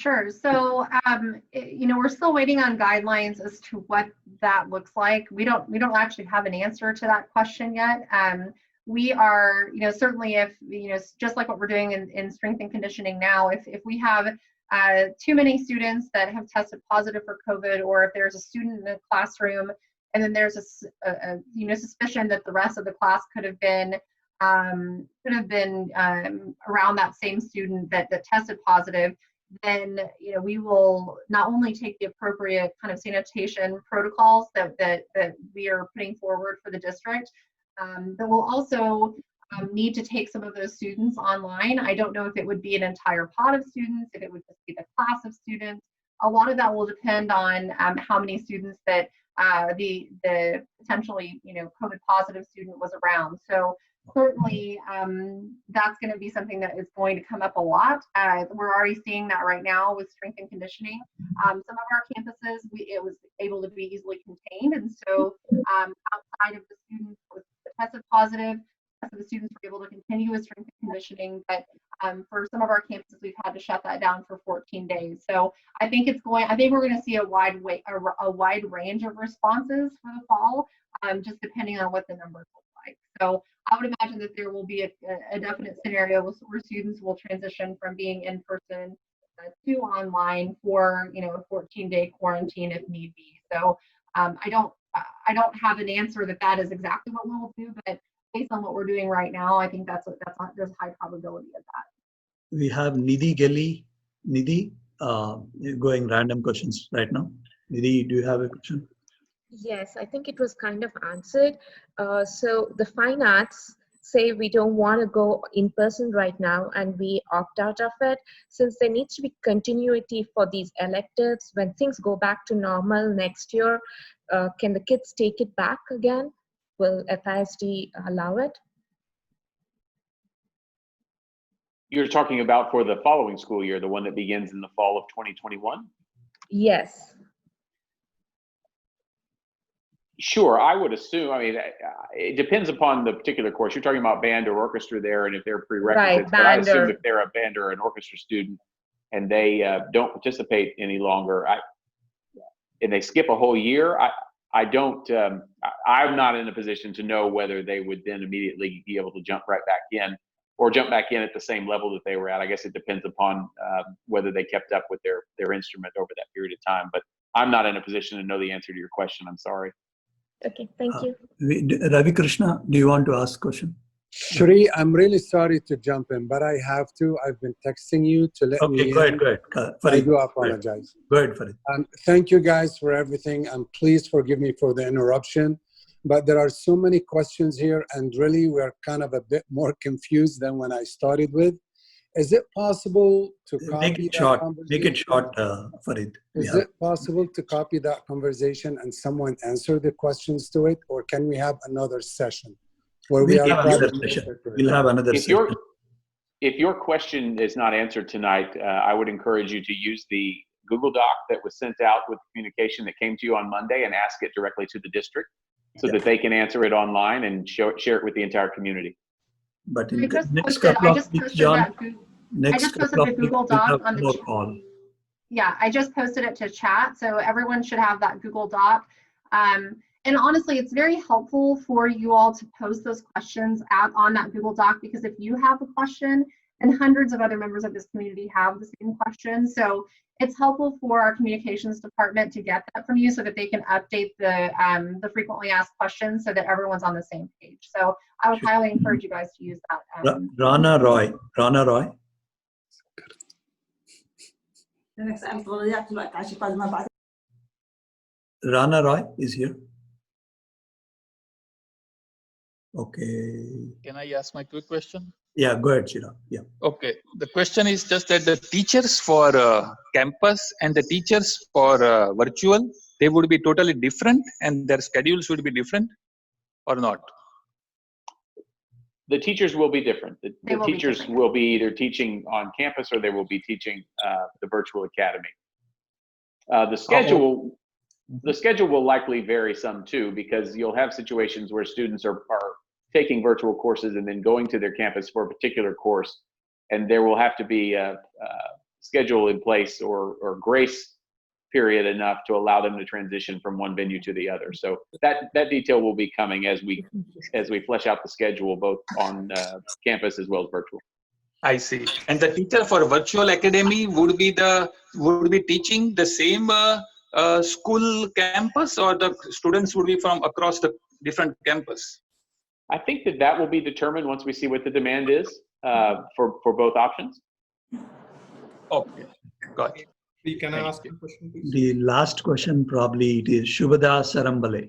Sure. So, you know, we're still waiting on guidelines as to what that looks like. We don't actually have an answer to that question yet. We are, you know, certainly if, you know, just like what we're doing in strength and conditioning now, if we have too many students that have tested positive for COVID, or if there's a student in a classroom and then there's a you know, suspicion that the rest of the class could have been around that same student that tested positive, then, you know, we will not only take the appropriate kind of sanitation protocols that we are putting forward for the district, but we'll also need to take some of those students online. I don't know if it would be an entire pod of students, if it would just be the class of students. A lot of that will depend on how many students that the potentially, you know, COVID positive student was around. So certainly that's going to be something that is going to come up a lot. We're already seeing that right now with strength and conditioning. Some of our campuses, it was able to be easily contained, and so outside of the students with tested positive, the students were able to continue with strength and conditioning, but for some of our campuses, we've had to shut that down for 14 days. So I think we're going to see a wide range of responses for the fall, just depending on what the numbers look like. So I would imagine that there will be a definite scenario where students will transition from being in person to online for, you know, a 14-day quarantine if need be. So I don't have an answer that is exactly what we will do, but based on what we're doing right now, I think there's a high probability of that. We have Nidhi Gelly. Nidhi, going random questions right now. Nidhi, do you have a question? Yes, I think it was kind of answered. So the fine arts say we don't want to go in person right now and we opt out of it. Since there needs to be continuity for these electives, when things go back to normal next year, can the kids take it back again? Will FISD allow it? You're talking about for the following school year, the one that begins in the fall of 2021? Yes. Sure, I would assume. I mean, it depends upon the particular course. You're talking about band or orchestra there, and if they're prerequisites. But I assume if they're a band or an orchestra student and they don't participate any longer, and they skip a whole year, I don't. I'm not in a position to know whether they would then immediately be able to jump right back in, or jump back in at the same level that they were at. I guess it depends upon whether they kept up with their instrument over that period of time. But I'm not in a position to know the answer to your question. I'm sorry. Okay, thank you. Ravi Krishna, do you want to ask a question? Shri, I'm really sorry to jump in, but I have to. I've been texting you to let me in. Go ahead. I do apologize. Go ahead, Farid. Thank you guys for everything, and please forgive me for the interruption. But there are so many questions here, and really we're kind of a bit more confused than when I started with. Is it possible to copy Make it short, Farid. Is it possible to copy that conversation and someone answer the questions to it, or can we have another session where We'll have another session. If your question is not answered tonight, I would encourage you to use the Google Doc that was sent out with communication that came to you on Monday and ask it directly to the district so that they can answer it online and share it with the entire community. But in the next couple of weeks, John, I just posted the Google Doc on the call. Yeah, I just posted it to chat, so everyone should have that Google Doc. And honestly, it's very helpful for you all to post those questions on that Google Doc, because if you have a question, and hundreds of other members of this community have the same question, so it's helpful for our communications department to get that from you so that they can update the frequently asked questions so that everyone's on the same page. So I would highly encourage you guys to use that. Rana Roy. Rana Roy is here. Okay. Can I ask my quick question? Yeah, go ahead, Shira. Yeah. Okay. The question is just that the teachers for campus and the teachers for virtual, they would be totally different and their schedules would be different or not? The teachers will be different. The teachers will be either teaching on campus or they will be teaching the virtual academy. The schedule will likely vary some too, because you'll have situations where students are taking virtual courses and then going to their campus for a particular course, and there will have to be a schedule in place or grace period enough to allow them to transition from one venue to the other. So that detail will be coming as we flesh out the schedule both on campus as well as virtual. I see. And the teacher for virtual academy would be teaching the same school campus, or the students would be from across the different campus? I think that will be determined once we see what the demand is for both options. Okay, got it. Can I ask a question, please? The last question probably it is Shubhada Sarambale.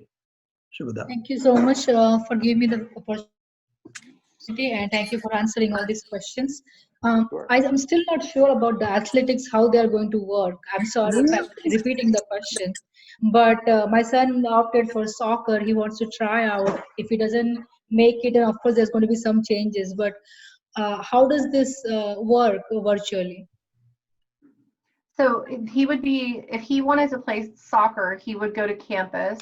Shubhada. Thank you so much for giving me the opportunity, and thank you for answering all these questions. I'm still not sure about the athletics, how they are going to work. I'm sorry if I'm repeating the question, but my son opted for soccer. He wants to try out. If he doesn't make it, and of course there's going to be some changes, but how does this work virtually? So if he wanted to play soccer, he would go to campus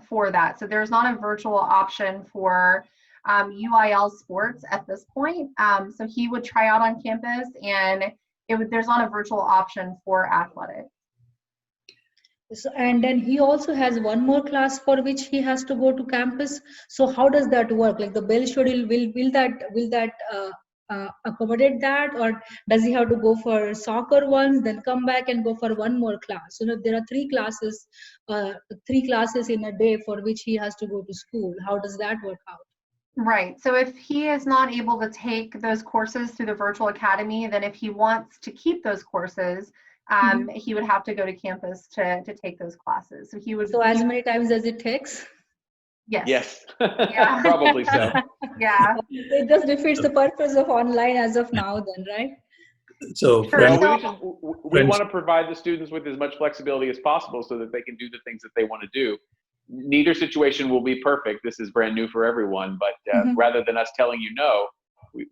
for that. So there's not a virtual option for UIL sports at this point. So he would try out on campus, and there's not a virtual option for athletics. So, and then he also has one more class for which he has to go to campus. So how does that work? Like the bell schedule, will that accommodate that, or does he have to go for soccer once, then come back and go for one more class? So there are three classes in a day for which he has to go to school. How does that work out? Right. So if he is not able to take those courses through the virtual academy, then if he wants to keep those courses, he would have to go to campus to take those classes. So he would. So as many times as it takes? Yes. Yes. Yeah. Probably so. Yeah. It just defeats the purpose of online as of now then, right? So we want to provide the students with as much flexibility as possible so that they can do the things that they want to do. Neither situation will be perfect. This is brand new for everyone, but rather than us telling you no,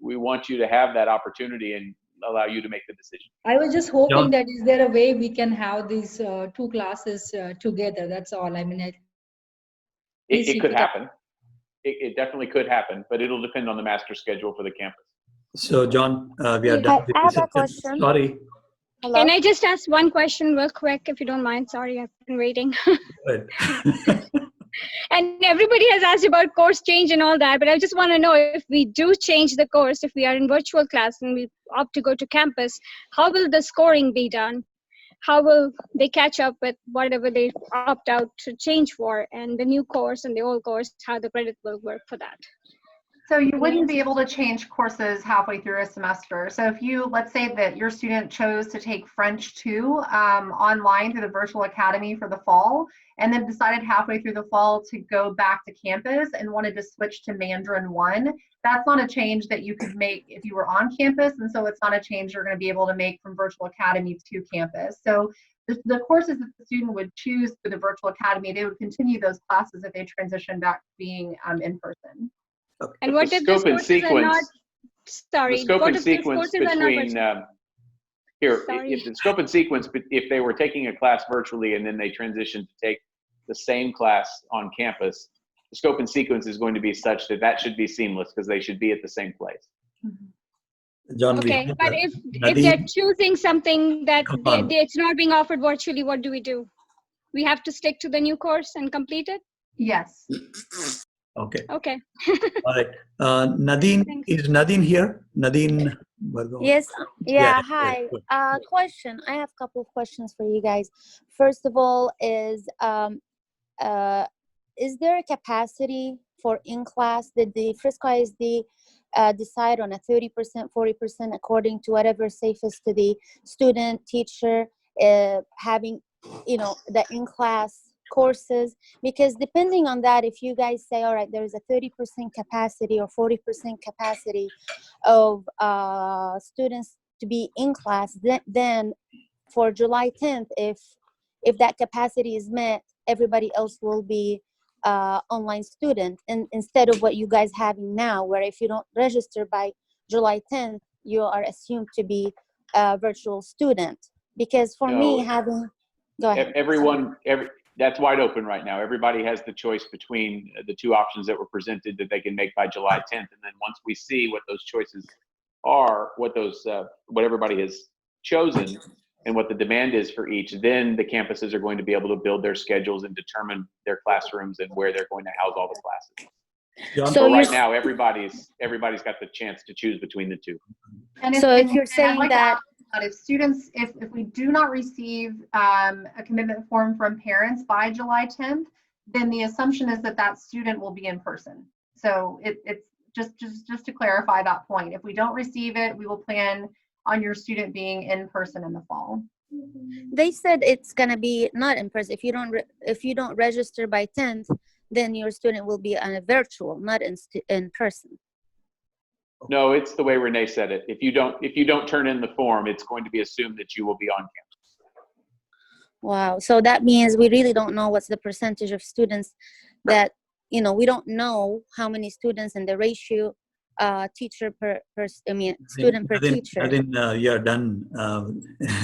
we want you to have that opportunity and allow you to make the decision. I was just hoping that is there a way we can have these two classes together? That's all. I mean, It could happen. It definitely could happen, but it'll depend on the master schedule for the campus. So, John, we are done with I have the a question. Sorry. Hello? Can I just ask one question real quick, if you don't mind? Sorry, I've been waiting. And everybody has asked about course change and all that, but I just want to know, if we do change the course, if we are in virtual class and we opt to go to campus, how will the scoring be done? How will they catch up with whatever they opt out to change for, and the new course and the old course, how the credit will work for that? So you wouldn't be able to change courses halfway through a semester. So if you, let's say that your student chose to take French 2 online through the virtual academy for the fall, and then decided halfway through the fall to go back to campus and wanted to switch to Mandarin 1, that's not a change that you could make if you were on campus. And so it's not a change you're going to be able to make from virtual academy to campus. So the courses that the student would choose for the virtual academy, they would continue those classes if they transition back to being in person. And what if the scope and sequence, sorry, the scope what and if these sequence courses are not between if the scope and sequence, if they were taking a class virtually and then they transitioned to take the same class on campus, the scope and sequence is going to be such that that should be seamless because they should be at the same place. John, okay, but if they're choosing something that it's not being offered virtually, what do? We have to stick to the new course and complete it? Yes. Okay. Okay. All right. Nadine, is Nadine here? Nadine? Yes. Yeah, Hi. good. Question. I have a couple of questions for you guys. First of all, is there a capacity for in-class? Did the Frisco ISD decide on a 30%, 40% according to whatever safest to the student, teacher, having, the in-class courses? Because depending on that, if you guys say, all right, there's a 30% capacity or 40% capacity of students to be in class, then for July 10th, if that capacity is met, everybody else will be online student, and instead of what you guys having now, where if you don't register by July 10th, you are assumed to be a virtual student. Because for me, having, go ahead. That's wide open right now. Everybody has the choice between the two options that were presented that they can make by July 10th. And then once we see what those choices are, what everybody has chosen and what the demand is for each, then the campuses are going to be able to build their schedules and determine their classrooms and where they're going to house all the classes. So right now, everybody's got the chance to choose between the two. And if you're saying that if students, if we do not receive a commitment form from parents by July 10th, then the assumption is that student will be in person. So it's just to clarify that point. If we don't receive it, we will plan on your student being in person in the fall. They said it's gonna be not in person. If you don't register by 10th, then your student will be on a virtual, not in person. No, it's the way Renee said it. If you don't turn in the form, it's going to be assumed that you will be on campus. Wow. So that means we really don't know what's the percentage of students that, we don't know how many students and the ratio student per teacher. I think we are done.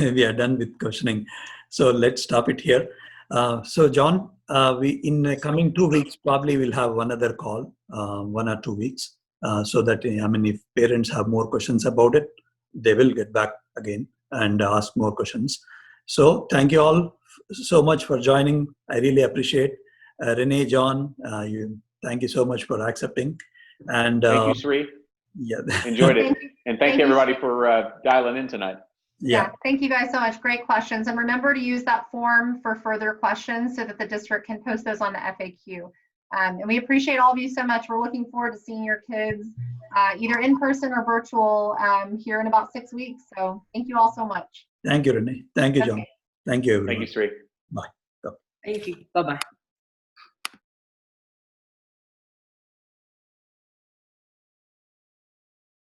We are done with questioning. So let's stop it here. So John, we in the coming 2 weeks probably we'll have one other call, 1 or 2 weeks. So that, if parents have more questions about it, they will get back again and ask more questions. So thank you all so much for joining. I really appreciate Rene, John, thank you so much for accepting. And thank you, Sri. Yeah. Enjoyed it. And thank you everybody for dialing in tonight. Yeah, thank you guys so much. Great questions. And remember to use that form for further questions so that the district can post those on the FAQ. And we appreciate all of you so much. We're looking forward to seeing your kids either in person or virtual here in about 6 weeks. So thank you all so much. Thank you, Renee. Thank you, John. Okay. Thank you, everyone. Thank you, Sri. Bye. Thank you. Bye-bye.